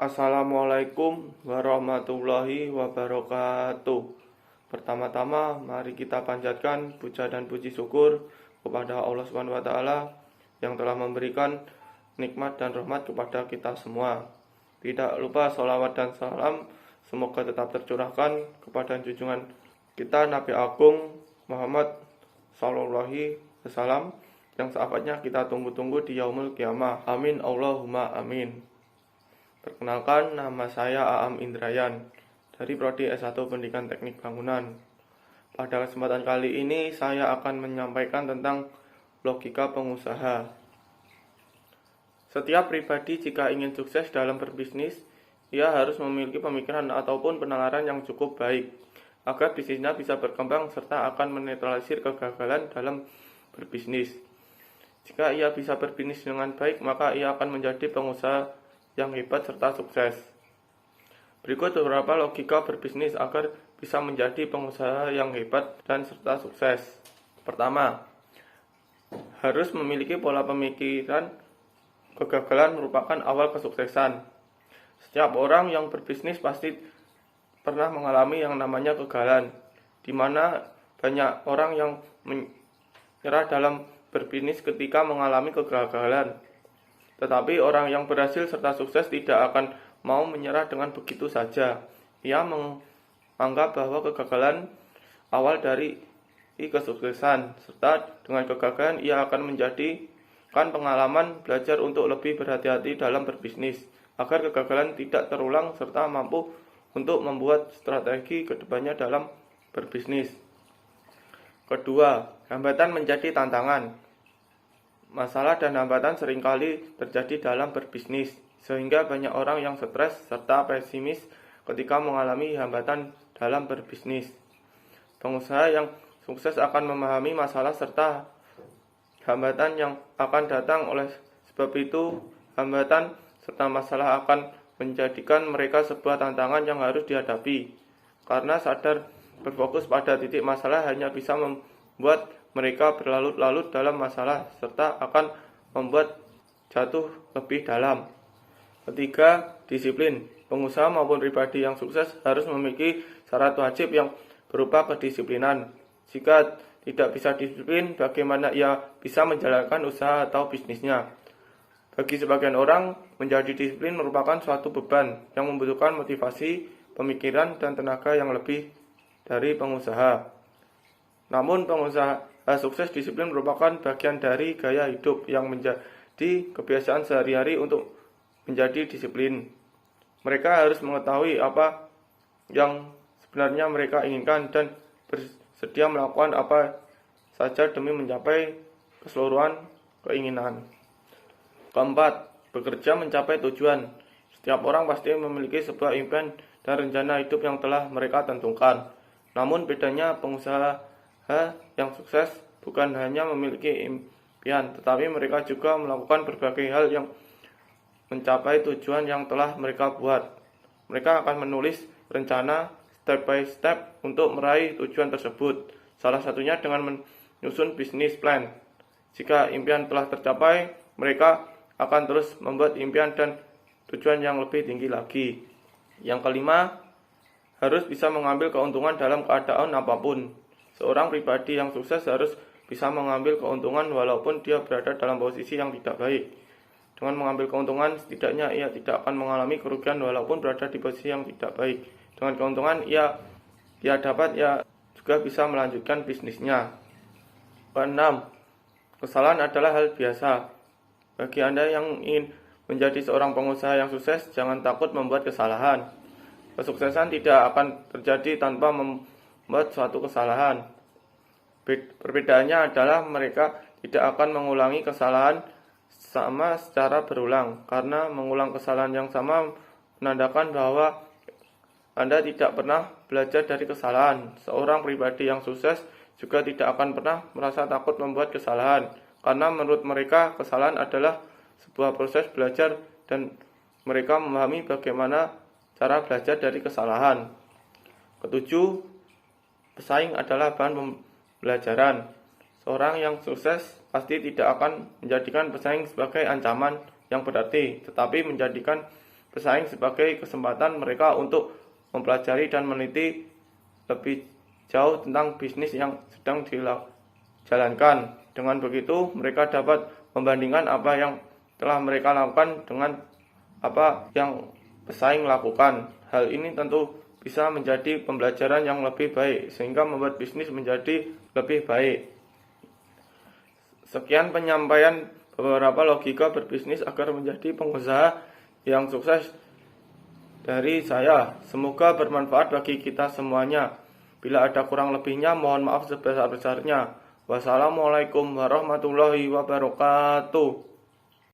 Assalamualaikum warahmatullahi wabarakatuh. Pertama-tama, mari kita panjatkan puja dan puji syukur kepada Allah Subhanahu wa taala yang telah memberikan nikmat dan rahmat kepada kita semua. Tidak lupa sholawat dan salam semoga tetap tercurahkan kepada junjungan kita Nabi Agung Muhammad sallallahu alaihi wasallam yang sahabatnya kita tunggu-tunggu di yaumul kiamah. Amin Allahumma amin. Perkenalkan, nama saya Aam Indrayan dari Prodi S1 Pendidikan Teknik Bangunan. Pada kesempatan kali ini saya akan menyampaikan tentang logika pengusaha. Setiap pribadi jika ingin sukses dalam berbisnis, ia harus memiliki pemikiran ataupun penalaran yang cukup baik agar bisnisnya bisa berkembang serta akan menetralisir kegagalan dalam berbisnis. Jika ia bisa berbisnis dengan baik, maka ia akan menjadi pengusaha yang hebat serta sukses. Berikut beberapa logika berbisnis agar bisa menjadi pengusaha yang hebat dan serta sukses. Pertama, harus memiliki pola pemikiran kegagalan merupakan awal kesuksesan. Setiap orang yang berbisnis pasti pernah mengalami yang namanya kegagalan, di mana banyak orang yang menyerah dalam berbisnis ketika mengalami kegagalan. Tetapi orang yang berhasil serta sukses tidak akan mau menyerah dengan begitu saja. Ia menganggap bahwa kegagalan awal dari kesuksesan, serta dengan kegagalan ia akan menjadikan pengalaman belajar untuk lebih berhati-hati dalam berbisnis, agar kegagalan tidak terulang serta mampu untuk membuat strategi kedepannya dalam berbisnis. Kedua, hambatan menjadi tantangan. Masalah dan hambatan seringkali terjadi dalam berbisnis, sehingga banyak orang yang stres serta pesimis ketika mengalami hambatan dalam berbisnis. Pengusaha yang sukses akan memahami masalah serta hambatan yang akan datang. Oleh sebab itu, hambatan serta masalah akan menjadikan mereka sebuah tantangan yang harus dihadapi. Karena sadar berfokus pada titik masalah hanya bisa membuat mereka berlarut-larut dalam masalah serta akan membuat jatuh lebih dalam. Ketiga, disiplin. Pengusaha maupun pribadi yang sukses harus memiliki syarat wajib yang berupa kedisiplinan. Jika tidak bisa disiplin, bagaimana ia bisa menjalankan usaha atau bisnisnya? Bagi sebagian orang, menjadi disiplin merupakan suatu beban yang membutuhkan motivasi, pemikiran, dan tenaga yang lebih dari pengusaha. Namun pengusaha sukses disiplin merupakan bagian dari gaya hidup yang menjadi kebiasaan sehari-hari. Untuk menjadi disiplin, mereka harus mengetahui apa yang sebenarnya mereka inginkan dan bersedia melakukan apa saja demi mencapai keseluruhan keinginan. Keempat, bekerja mencapai tujuan. Setiap orang pasti memiliki sebuah impian dan rencana hidup yang telah mereka tentukan. Namun bedanya pengusaha yang sukses bukan hanya memiliki impian, tetapi mereka juga melakukan berbagai hal yang mencapai tujuan yang telah mereka buat. Mereka akan menulis rencana step by step untuk meraih tujuan tersebut. Salah satunya dengan menyusun bisnis plan. Jika impian telah tercapai, mereka akan terus membuat impian dan tujuan yang lebih tinggi lagi. Yang kelima, harus bisa mengambil keuntungan dalam keadaan apapun. Seorang pribadi yang sukses harus bisa mengambil keuntungan walaupun dia berada dalam posisi yang tidak baik. Dengan mengambil keuntungan, setidaknya ia tidak akan mengalami kerugian walaupun berada di posisi yang tidak baik. Dengan keuntungan ia juga bisa melanjutkan bisnisnya. Keenam, kesalahan adalah hal biasa. Bagi Anda yang ingin menjadi seorang pengusaha yang sukses, jangan takut membuat kesalahan. Kesuksesan tidak akan terjadi tanpa membuat suatu kesalahan. Perbedaannya adalah mereka tidak akan mengulangi kesalahan sama secara berulang, karena mengulang kesalahan yang sama menandakan bahwa Anda tidak pernah belajar dari kesalahan. Seorang pribadi yang sukses juga tidak akan pernah merasa takut membuat kesalahan, karena menurut mereka kesalahan adalah sebuah proses belajar dan mereka memahami bagaimana cara belajar dari kesalahan. Ketujuh, pesaing adalah bahan pembelajaran. Seorang yang sukses pasti tidak akan menjadikan pesaing sebagai ancaman yang berarti, tetapi menjadikan pesaing sebagai kesempatan mereka untuk mempelajari dan meneliti lebih jauh tentang bisnis yang sedang dijalankan. Dengan begitu, mereka dapat membandingkan apa yang telah mereka lakukan dengan apa yang pesaing lakukan. Hal ini tentu bisa menjadi pembelajaran yang lebih baik, sehingga membuat bisnis menjadi lebih baik. Sekian penyampaian beberapa logika berbisnis agar menjadi pengusaha yang sukses dari saya. Semoga bermanfaat bagi kita semuanya. Bila ada kurang lebihnya, mohon maaf sebesar-besarnya. Wassalamualaikum warahmatullahi wabarakatuh.